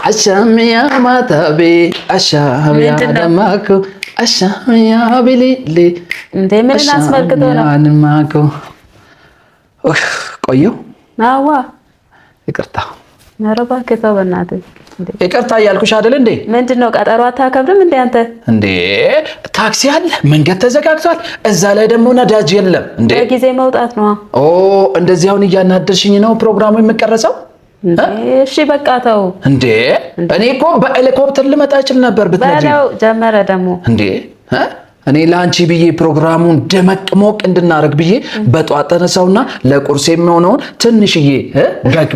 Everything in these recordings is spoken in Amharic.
አሻም ያ ማታቤ አሻም ያ ደማኩ አሻም ያ ቢሊሊ እንዴ ምን አስመልክቶ ነው? አንማኩ ቆየው። አዋ ይቅርታ ኧረ እባክህ ተው በእናትህ። ይቅርታ እያልኩሽ አይደል እንዴ? ምንድነው ቀጠሮ አታከብርም እንዴ አንተ? እንዴ ታክሲ አለ፣ መንገድ ተዘጋግቷል፣ እዛ ላይ ደግሞ ነዳጅ የለም እንዴ። በጊዜ መውጣት ነው። ኦ እንደዚህ አሁን እያናደርሽኝ ነው ፕሮግራሙ የሚቀረጸው። እሺ በቃ ተው እንዴ። እኔ እኮ በሄሊኮፕተር ልመጣ እችል ነበር ብትነጂ። በለው ጀመረ ደግሞ እንዴ እኔ ላንቺ ብዬ ፕሮግራሙን ደመቅ ሞቅ እንድናረግ ብዬ በጧት ተነሳውና ለቁርስ የሚሆነውን ትንሽዬ በግ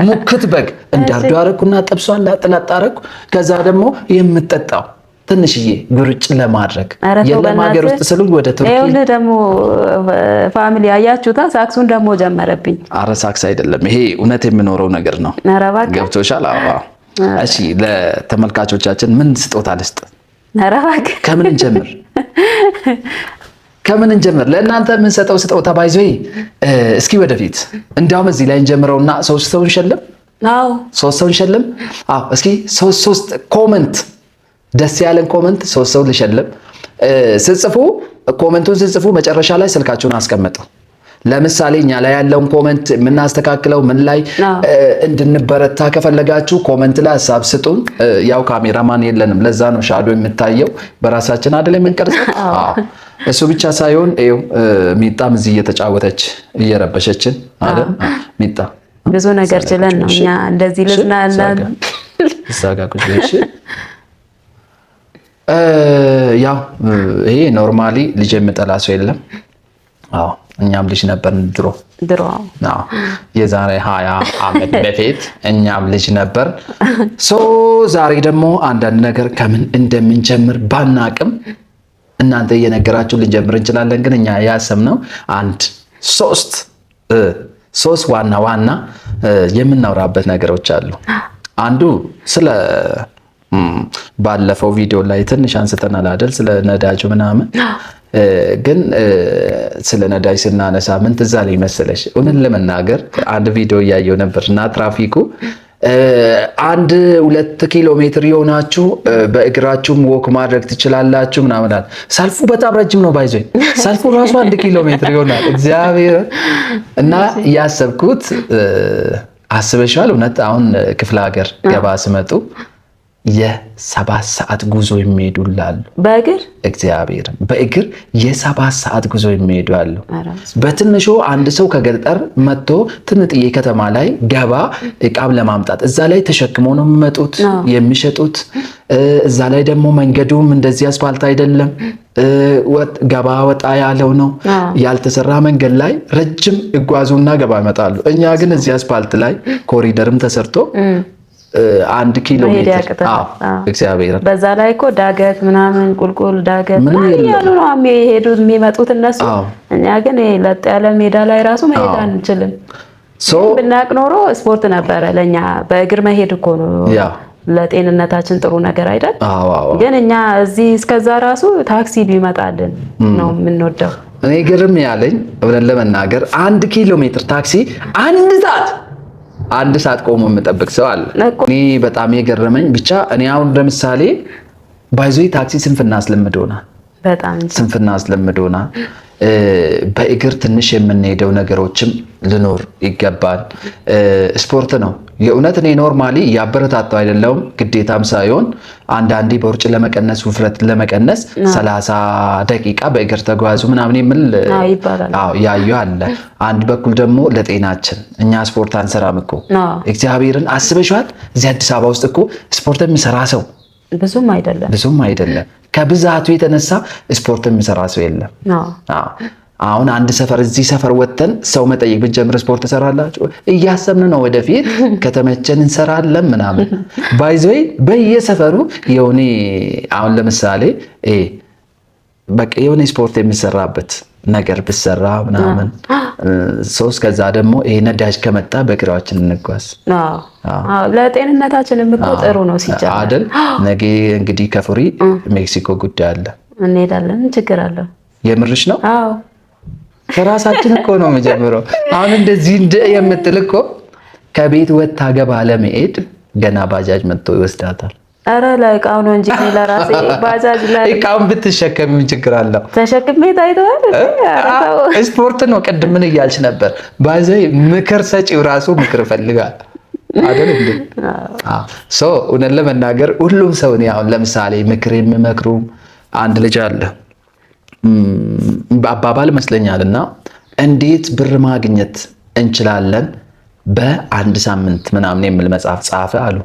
ሙክት በግ እንዳርዱ አረኩና ጥብሷን ላጥላጥ አረኩ። ከዛ ደግሞ የምጠጣው ትንሽዬ ጉርጭ ለማድረግ የለም ሀገር ውስጥ ስሉ ወደ ቱርኪ ይኸውልህ ደግሞ ፋሚሊ አያችሁታ ሳክሱን ደግሞ ጀመረብኝ። ኧረ ሳክስ አይደለም ይሄ እውነት የምኖረው ነገር ነው። ኧረ እባክህ ገብቶሻል? አዎ እሺ ለተመልካቾቻችን ምን ስጦታ ልስጥ? ኧረ እባክህ ከምን እንጀምር? ከምን እንጀምር? ለእናንተ የምንሰጠው ስጦታ ባይዞይ እስኪ ወደፊት እንዲያውም እዚህ ላይ እንጀምረውና ሶስት ሰው እንሸልም። አዎ ሶስት ሰው እንሸልም። አዎ እስኪ ሶስት ኮመንት ደስ ያለን ኮመንት ሶስት ሰው ልሸልም። ስጽፉ ኮመንቱን ስጽፉ መጨረሻ ላይ ስልካችሁን አስቀምጡ። ለምሳሌ እኛ ላይ ያለውን ኮመንት የምናስተካክለው ምን ላይ እንድንበረታ ከፈለጋችሁ ኮመንት ላይ ሀሳብ ስጡን። ያው ካሜራማን የለንም፣ ለዛ ነው ሻዶ የምታየው። በራሳችን አይደል የምንቀርጸው። እሱ ብቻ ሳይሆን ይኸው ሚጣም እዚህ እየተጫወተች እየረበሸችን አይደል? ሚጣ ብዙ ነገር ችለን ነው እኛ እንደዚህ ልዝናና እዛ ጋር ቁጭ ብለሽ ያው ይሄ ኖርማሊ ልጅ የምጠላ ሰው የለም። አዎ እኛም ልጅ ነበር ድሮ። አዎ የዛሬ 20 ዓመት በፊት እኛም ልጅ ነበር። ዛሬ ደግሞ አንዳንድ ነገር ከምን እንደምንጀምር ባናቅም እናንተ እየነገራችሁ ልንጀምር እንችላለን። ግን እኛ ያሰብነው አንድ ሶስት ዋና የምናወራበት ነገሮች አሉ። አንዱ ስለ ባለፈው ቪዲዮ ላይ ትንሽ አንስተናል አይደል? ስለ ነዳጁ ምናምን። ግን ስለ ነዳጅ ስናነሳ ምን ትዝ አለኝ መሰለሽ? እውነት ለመናገር አንድ ቪዲዮ እያየሁ ነበርና ትራፊኩ 1-2 ኪሎ ሜትር የሆናችሁ በእግራችሁም ወክ ማድረግ ትችላላችሁ ምናምን አለ። ሰልፉ በጣም ረጅም ነው። ባይዞኝ ሰልፉ ራሱ 1 ኪሎ ሜትር ይሆናል። እግዚአብሔር እና ያሰብኩት አስበሻል? እውነት አሁን ክፍለ ሀገር ገባ ስመጡ የ7 ሰዓት ጉዞ የሚሄዱላሉ በእግር እግዚአብሔር በእግር የ7 ሰዓት ጉዞ የሚሄዱ አሉ። በትንሹ አንድ ሰው ከገጠር መጥቶ ትንጥዬ ከተማ ላይ ገባ እቃም ለማምጣት እዛ ላይ ተሸክመው ነው የሚመጡት የሚሸጡት። እዛ ላይ ደግሞ መንገዱም እንደዚህ አስፋልት አይደለም፣ ገባ ወጣ ያለው ነው። ያልተሰራ መንገድ ላይ ረጅም እጓዙና ገባ ይመጣሉ። እኛ ግን እዚህ አስፋልት ላይ ኮሪደርም ተሰርቶ 1 ኪሎ ሜትር እግዚአብሔር በዛ ላይ እኮ ዳገት ምናምን ቁልቁል ዳገት ያሉ ነው የሚሄዱት የሚመጡት እነሱ። እኛ ግን ለጥ ያለ ሜዳ ላይ ራሱ መሄድ አንችልም። ብናቅ ኖሮ ስፖርት ነበረ ለኛ። በእግር መሄድ እኮ ነው ለጤንነታችን ጥሩ ነገር አይደል? ግን እኛ እዚህ እስከዛ ራሱ ታክሲ ቢመጣልን ነው የምንወደው። እኔ ግርም ያለኝ ብለን ለመናገር 1 ኪሎ ሜትር ታክሲ አንድ ሰዓት ቆሞ የምጠብቅ ሰው አለ። እኔ በጣም የገረመኝ ብቻ እኔ አሁን ለምሳሌ ባይዞይ ታክሲ ስንፍና አስለምዶናል። በጣም ስንፍና አስለምዶናል። በእግር ትንሽ የምንሄደው ነገሮችም ልኖር ይገባል። ስፖርት ነው የእውነት። እኔ ኖርማሊ ያበረታታው አይደለም ግዴታም ሳይሆን አንዳንዴ በውርጭ ለመቀነስ ውፍረት ለመቀነስ 30 ደቂቃ በእግር ተጓዙ ምናምን የሚል ያዩ አለ። አንድ በኩል ደግሞ ለጤናችን እኛ ስፖርት አንሰራም እኮ እግዚአብሔርን አስበሽዋል? እዚህ አዲስ አበባ ውስጥ እኮ ስፖርት የሚሰራ ሰው ብዙም አይደለም። ከብዛቱ የተነሳ ስፖርት የሚሰራ ሰው የለም። አሁን አንድ ሰፈር እዚህ ሰፈር ወጥተን ሰው መጠየቅ ብንጀምር ስፖርት ትሰራላችሁ? እያሰብን ነው ወደፊት ከተመቸን እንሰራለን ምናምን። ባይዘይ በየሰፈሩ የሆነ አሁን ለምሳሌ በቃ የሆነ ስፖርት የሚሰራበት ነገር ብሰራ ምናምን ከዛ ደግሞ ይሄ ነዳጅ ከመጣ በእግራችን እንጓዝ። ለጤንነታችንም እኮ ጥሩ ነው ሲጀምር አይደል? ነገ እንግዲህ ከፍሪ ሜክሲኮ ጉዳይ አለ እንሄዳለን። ችግር አለው? የምርሽ ነው? አዎ ከራሳችን እኮ ነው የምጀምረው። አሁን እንደዚህ የምትል እኮ ከቤት ወጥታ ገባ ለመሄድ ገና ባጃጅ መጥቶ ይወስዳታል። አረ ለእቃው ነው እንጂ ለራሴ ባጃጅ ላይ እቃውን ብትሸከሚ ምን ችግር አለው? ተሸክሜ ታይተዋል። ስፖርት ነው። ቅድም ምን እያልሽ ነበር? ባይዘይ ምክር ሰጪው ራሱ ምክር ፈልጋል አይደል እንዴ? እውነት ለመናገር ሁሉም ሰው እኔ አሁን ለምሳሌ ምክር የሚመክሩ አንድ ልጅ አለ በአባባል ይመስለኛልና እንዴት ብር ማግኘት እንችላለን በአንድ ሳምንት ምናምን የሚል መጽሐፍ ጻፈ አሉ።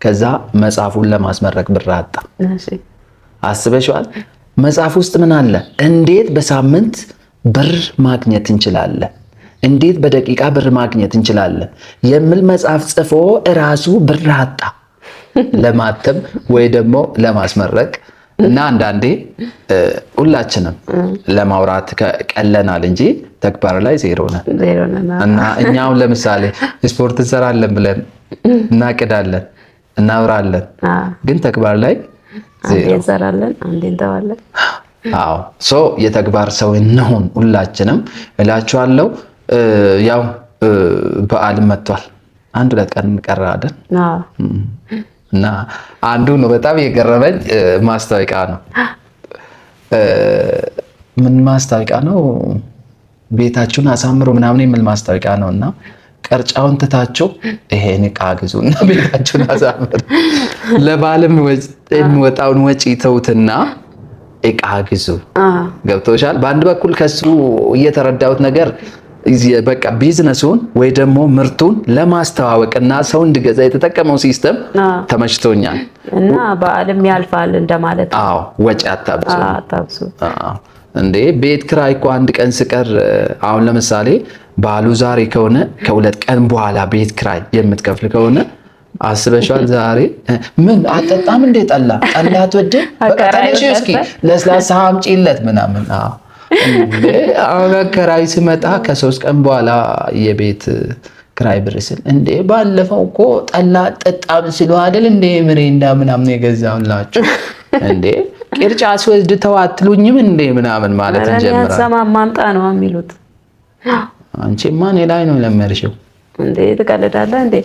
ከዛ መጽሐፉን ለማስመረቅ ብር አጣ። አስበሽዋል? መጽሐፍ ውስጥ ምን አለ? እንዴት በሳምንት ብር ማግኘት እንችላለን፣ እንዴት በደቂቃ ብር ማግኘት እንችላለን የሚል መጽሐፍ ጽፎ እራሱ ብር አጣ ለማተም ወይ ደግሞ ለማስመረቅ። እና አንዳንዴ ሁላችንም ለማውራት ቀለናል እንጂ ተግባር ላይ ዜሮ ነን። እና እኛውን ለምሳሌ ስፖርት እንሰራለን ብለን እናቅዳለን፣ እናወራለን፣ ግን ተግባር ላይ ዜሮ እንሰራለን፣ አንዴ እንተዋለን። አዎ የተግባር ሰው እንሁን ሁላችንም እላችኋለሁ። ያው በዓልም መጥቷል። 1-2 ቀን ቀረ አይደል? እና አንዱ ነው በጣም የገረመኝ ማስታወቂያ ነው። ምን ማስታወቂያ ነው? ቤታችሁን አሳምሩ ምናምን የሚል ማስታወቂያ ነው። እና ቀርጫውን ትታችሁ ይሄን ዕቃ ግዙና ቤታችሁን አሳምሩ። ለባልም የሚወጣውን ወጪ ተውትና ዕቃ ግዙ። ገብቶሻል? በአንድ በኩል ከሱ እየተረዳሁት ነገር በቃ ቢዝነሱን ወይ ደግሞ ምርቱን ለማስተዋወቅና ሰው እንዲገዛ የተጠቀመው ሲስተም ተመችቶኛል። እና በዓልም ያልፋል እንደማለት ነው። አዎ ወጪ አታብዙ። እንዴ ቤት ኪራይ እኮ አንድ ቀን ስቀር አሁን ለምሳሌ በዓሉ ዛሬ ከሆነ ከ2 ቀን በኋላ ቤት ኪራይ የምትከፍል ከሆነ አስበሻል? ዛሬ ምን አጠጣም እንዴ? ጠላ አትወድም? በቃ ተነሽ እስኪ ለስላሳ አምጪለት ምናምን። አሁን አከራይ ስመጣ ከ3 ቀን በኋላ የቤት ክራይ ብር ስል እንዴ ባለፈው እኮ ጠላ ጠጣም ሲሉ አይደል እንዴ ምሬንዳ ምናምን የገዛውላችሁ እንዴ ቅርጫ አስወስድ ተው አትሉኝም እንዴ ምናምን ማለት እንጀምራለን። ሰማም ማምጣ ነው የሚሉት። አንቺማ እኔ ላይ ነው ለመርሽው እንዴ ትቀልዳለህ እንዴ?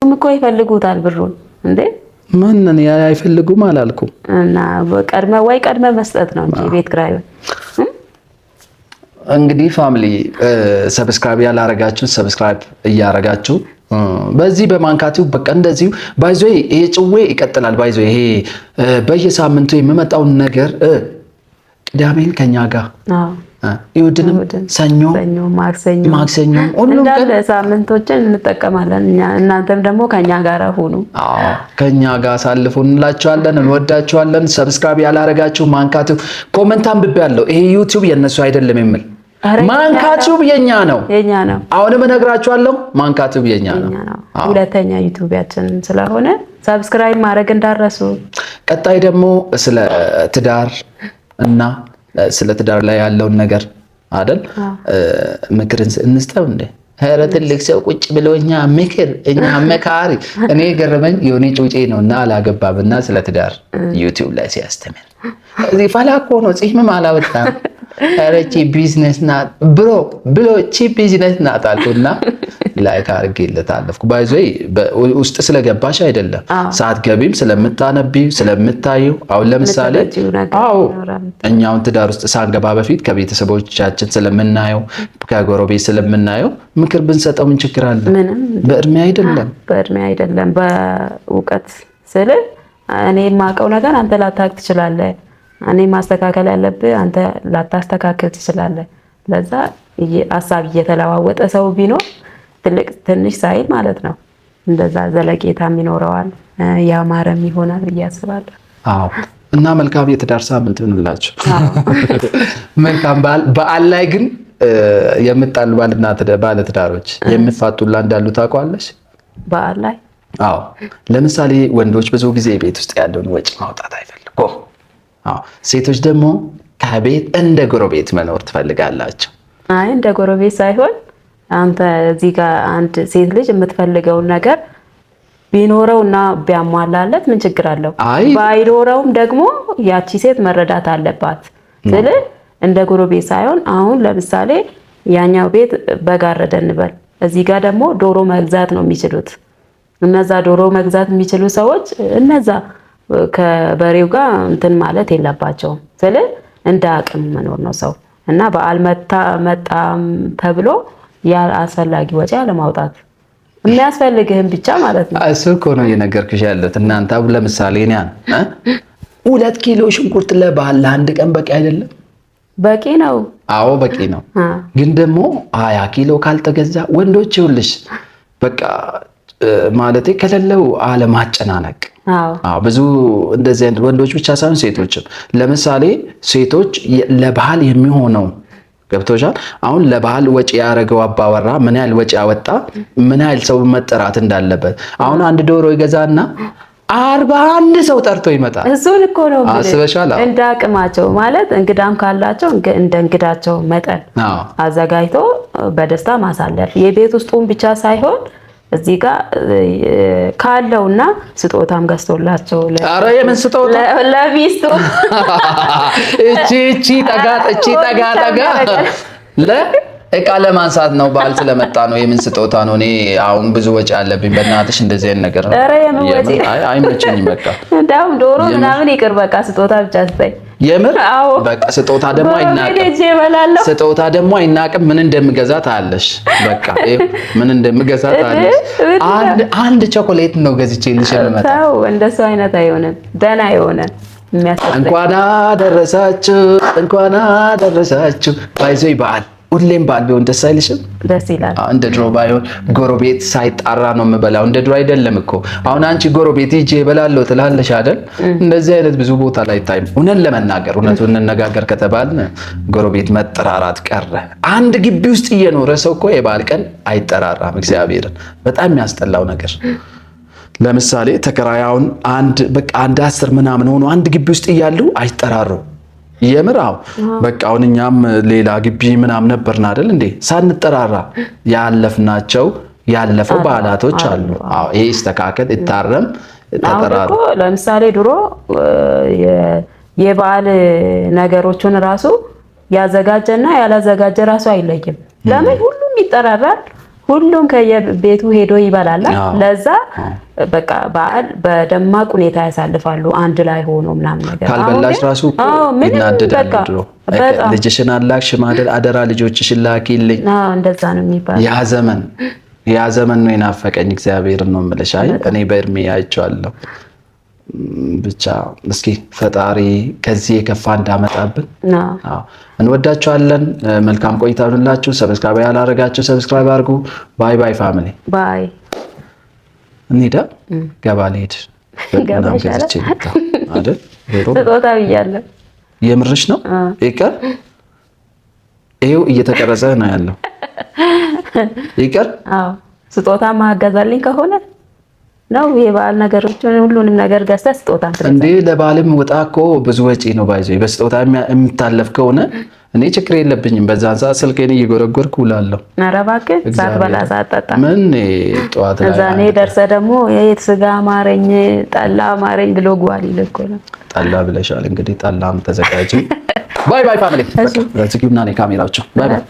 እኮ ይፈልጉታል ብሩን እንዴ። ማንን አይፈልጉም አላልኩም። እና ቀድመ መስጠት ነው እንጂ ቤት ክራይ። እንግዲህ ፋሚሊ ሰብስክራይብ ያላረጋችሁ ሰብስክራይብ እያረጋችሁ በዚህ በማንካቱ በቃ እንደዚሁ ባይዞ ይሄ ጭዌ ይቀጥላል። ባይዞ ይሄ በየሳምንቱ የሚመጣውን ነገር ቅዳሜን ከኛ ጋር ይወድንም ሰኞ ማክሰኞ ሁሉም ቀን ሳምንቶችን እንጠቀማለን። እናንተም ደግሞ ከኛ ጋር ሁኑ። ከኛ ጋር አሳልፉ እንላችኋለን። እንወዳችኋለን። ሰብስክራይብ ያላረጋችሁ ማንካቱ ኮሜንት አንብቤያለሁ። ይሄ ዩቲዩብ የነሱ አይደለም የሚል ማንካቱ የኛ ነው። አሁንም እነግራችኋለሁ ማንካቱ የኛ ነው። ሁለተኛ ዩቲዩባችን ስለሆነ ሰብስክራይብ ማድረግ እንዳረሱ። ቀጣይ ደግሞ ስለ ትዳር እና ስለ ትዳር ላይ ያለውን ነገር አይደል ምክርን እንስጠው እንዴ? ኧረ ትልቅ ሰው ቁጭ ብሎ እኛ መካሪ። እኔ ገረመኝ የሆነ ጩጬ ነውና አላገባብና ስለ ትዳር ዩቲዩብ ላይ ሲያስተምር እዚህ ፈላኮ ነው ፂምም አላወጣም። ኧረ ቺ ቢዝነስ ናት ብሎ ቺ ቢዝነስ ናት አልኩና ላይክ አድርጌለታለሁ። ባይዘይ ውስጥ ስለገባሽ አይደለም ሳትገቢም ስለምታነቢው ስለምታዩ። አሁን ለምሳሌ እኛውን ትዳር ውስጥ ሳንገባ በፊት ከቤተሰቦቻችን ስለምናየው ከጎረቤት ስለምናየው ምክር ብንሰጠው ምን ችግር አለ? በእድሜ አይደለም በእውቀት ስለ እኔ የማውቀው ነገር አንተ ላታውቅ ትችላለህ። እኔ ማስተካከል ያለብህ አንተ ላታስተካከል ትችላለህ። ለዛ ሀሳብ እየተለዋወጠ ሰው ቢኖር ትንሽ ሳይል ማለት ነው እንደዛ ዘለቄታም ይኖረዋል፣ ያማረም ይሆናል ብዬ አስባለሁ። አዎ። እና መልካም የትዳር ሳምንት እንላችሁ። መልካም በዓል ላይ ግን የምጣሉ ባለትዳሮች የሚፋቱላ እንዳሉ ታውቀዋለሽ? በዓል ላይ አዎ። ለምሳሌ ወንዶች ብዙ ጊዜ ቤት ውስጥ ያለውን ወጪ ማውጣት አይፈልጉም። አዎ። ሴቶች ደግሞ ከቤት እንደ ጎረቤት መኖር ትፈልጋላችሁ። አይ እንደ ጎረቤት ሳይሆን አንተ እዚህ ጋር አንድ ሴት ልጅ የምትፈልገውን ነገር ቢኖረውና ቢያሟላለት ምን ችግር አለው? ባይኖረውም ደግሞ ያቺ ሴት መረዳት አለባት። ስለዚህ እንደ ጎረቤት ሳይሆን አሁን ለምሳሌ ያኛው ቤት በጋረደ እንበል፣ እዚህ ጋር ደግሞ ዶሮ መግዛት ነው የሚችሉት። እነዛ ዶሮ መግዛት የሚችሉ ሰዎች እነዛ ከበሬው ጋር እንትን ማለት የለባቸውም። ስለዚህ እንደ አቅም መኖር ነው ሰው እና በዓል መጣም ተብሎ አስፈላጊ ወጪ አለማውጣት የሚያስፈልግህን ብቻ ማለት ነው። እሱ እኮ ነው እየነገርኩሽ ያለሁት። እናንተ አሁን ለምሳሌ እኔ 2 ኪሎ ሽንኩርት ለበዓል ለአንድ ቀን በቂ አይደለም? በቂ ነው። አዎ በቂ ነው። ግን ደግሞ 20 ኪሎ ካልተገዛ ወንዶች ይኸውልሽ በቃ ማለቴ ከሌለው አለማጨናነቅ። አዎ ብዙ እንደዚህ አይነት ወንዶች ብቻ ሳይሆን ሴቶችም ለምሳሌ ሴቶች ለበዓል የሚሆነው ገብቶሻል። አሁን ለበዓል ወጪ ያደረገው አባወራ ምን ያህል ወጪ ያወጣ ምን ያህል ሰው መጠራት እንዳለበት አሁን አንድ ዶሮ ይገዛና 41 ሰው ጠርቶ ይመጣል። እሱን እኮ ነው አስበሻል። እንደ አቅማቸው ማለት እንግዳም ካላቸው እንደ እንግዳቸው መጠን አዘጋጅቶ በደስታ ማሳለፍ የቤት ውስጡን ብቻ ሳይሆን እዚህ ጋር ካለውና ስጦታም ገዝቶላቸው ኧረ የምን ስጦታ ለሚስቱ እቺ ጠጋ ለእቃ ለማንሳት ነው። በዓል ስለመጣ ነው። የምን ስጦታ ነው? እኔ አሁን ብዙ ወጪ አለብኝ። በእናትሽ እንደዚህ አይነት ነገር ነው። ኧረ የምን ወጪ አይመቸኝም። በቃ እንደውም ዶሮ ምናምን ይቅር፣ በቃ ስጦታ ብቻ ስጠኝ። የምር በቃ ስጦታ ደግሞ አይናቅም። ስጦታ ደግሞ አይናቅም። ምን እንደምገዛ ታያለሽ። በቃ ምን እንደምገዛ ታያለሽ። አንድ ቾኮሌት ነው ገዝቼልሽ የምመጣው። እንደሱ አይነት አይሆንም። ደህና የሆነ እንኳን አደረሳችሁ ባይዞይ በዓል ሁሌም በዓል ቢሆን ደስ አይልሽም? ደስ ይላል። እንደ ድሮ ባይሆን ጎረቤት ሳይጣራ ነው የምበላው። እንደ ድሮ አይደለም እኮ። አሁን አንቺ ጎረቤት ሂጅ እበላለሁ ትላለሽ አይደል? እንደዚህ አይነት ብዙ ቦታ ላይ ታይም። እውነቱን እንነጋገር ከተባልን ጎረቤት መጠራራት ቀረ። አንድ ግቢ ውስጥ እየኖረ ሰው እኮ የበዓል ቀን አይጠራራም። እግዚአብሔርን በጣም የሚያስጠላው ነገር ለምሳሌ ተከራያውን አንድ 10 ምናምን ሆኖ አንድ ግቢ ውስጥ እያሉ አይጠራሩ። የምራው በቃ አሁን እኛም ሌላ ግቢ ምናምን ነበርና አይደል እንዴ ሳንጠራራ ያለፈው በዓላቶች አሉ። አዎ ይሄ ይስተካከል፣ ይታረም፣ ተጠራራ። ለምሳሌ ድሮ የበዓል ነገሮችን ራሱ ያዘጋጀና ያላዘጋጀ ራሱ አይለይም። ለምን ሁሉም ይጠራራል። ሁሉም ከየቤቱ ሄዶ ይበላል። ለዛ በቃ በዓል በደማቅ ሁኔታ ያሳልፋሉ አንድ ላይ ሆኖ ምናምን ነገር። ካልበላሽ ራሱ ይናደዳል። ድሮ ልጅሽን አላክሽ ማደር አደራ ልጆችሽን ላኪልኝ። እንደዛ ነው የሚባለው። ያ ዘመን ነው የናፈቀኝ። እግዚአብሔርን ነው የምልሽ። አይ እኔ በእድሜ አይቼዋለሁ። ብቻ እስኪ ፈጣሪ ከዚህ የከፋ እንዳመጣብን። እንወዳችኋለን። መልካም ቆይታ ይሁንላችሁ። ሰብስክራይብ ያላረጋችሁ ሰብስክራይብ አድርጉ። ባይ ባይ ፋሚሊ ባይ። እንሂዳ ገባ ልሄድ በጣም ገዝቼ ልታ አይደል ስጦታ ብያለሁ። የምርሽ ነው? ይቀር ይኸው እየተቀረጸ ነው ያለው። ይቀር ስጦታ ማገዛልኝ ከሆነ ነው የበዓል ነገሮችን ሁሉንም ነገር ገዝተህ ስጦታ እንዴ ለበዓልም ወጣ እኮ ብዙ ወጪ ነው። ባይዘይ በስጦታ የሚታለፍ ከሆነ እኔ ችግር የለብኝም። በዛን ሰዓት ስልኬን እየጎረጎርኩ ውላለሁ። ኧረ እባክህ ሳትበላ ሳትጠጣ ምን ጠዋት ላይ እዛ እኔ ደርሰህ ደግሞ ስጋ አማረኝ ጠላ አማረኝ ብሎ ጓል ይልህ እኮ ነው። ጠላ ብለሻል እንግዲህ ጠላም ተዘጋጅ። ባይ ባይ ፋሚሊ። በዚህና ነው ካሜራቸው። ባይ ባይ።